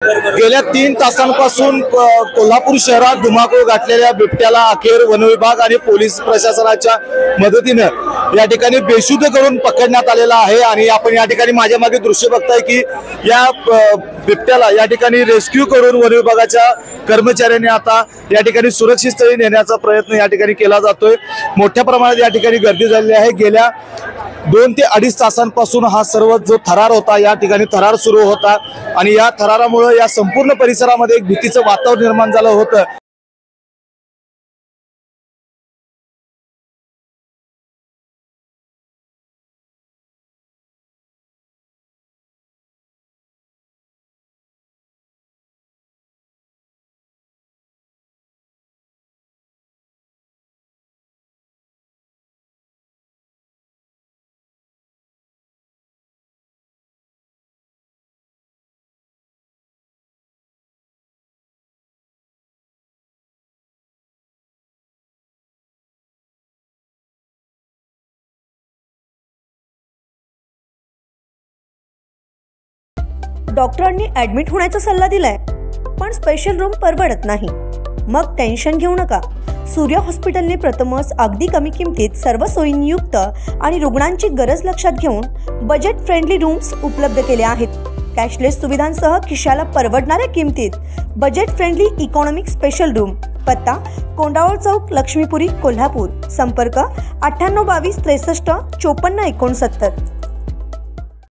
गेल्या 3 तासांपासून कोल्हापूर शहरात धुमाकूळ घातलेल्या बिबट्याला अखेर वन विभाग आणि पोलीस प्रशासनाच्या मदतीने या ठिकाणी बेशुद्ध करून पकडण्यात आलेला आहे। आणि आपण या ठिकाणी माझ्या मागे दृश्य बघताय की या बिबट्याला या ठिकाणी रेस्क्यू करून वन विभागाच्या कर्मचाऱ्यांनी आता या ठिकाणी सुरक्षित स्थळी नेण्याचा प्रयत्न या ठिकाणी केला जातोय। मोठ्या प्रमाणात या ठिकाणी गर्दी झालेली आहे। गेल्या 2 ते 2.5 तासांपासून हा सर्व जो थरार होता या ठिकाणी थरार सुरू होता आणि या थरारामुळे या संपूर्ण परिसरामध्ये एक भीतीचं वातावरण निर्माण झालं होतं। डॉक्टरांनी ॲडमिट होण्याचा सल्ला दिलाय, पण स्पेशल रूम परवडत नाही। मग टेन्शन घेऊ नका। सूर्य हॉस्पिटलने प्रथमच अगदी कमी किमतीत सर्व सोयींयुक्त आणि रुग्णांची गरज लक्षात घेऊन बजेट फ्रेंडली रूम्स उपलब्ध केले आहेत। कॅशलेस सुविधांसह खिशाला परवडणाऱ्या किमतीत budget friendly economic special room. पत्ता कोंडावळ चौक, लक्ष्मीपुरी, कोल्हापूर। संपर्क 98 22 63 54 69।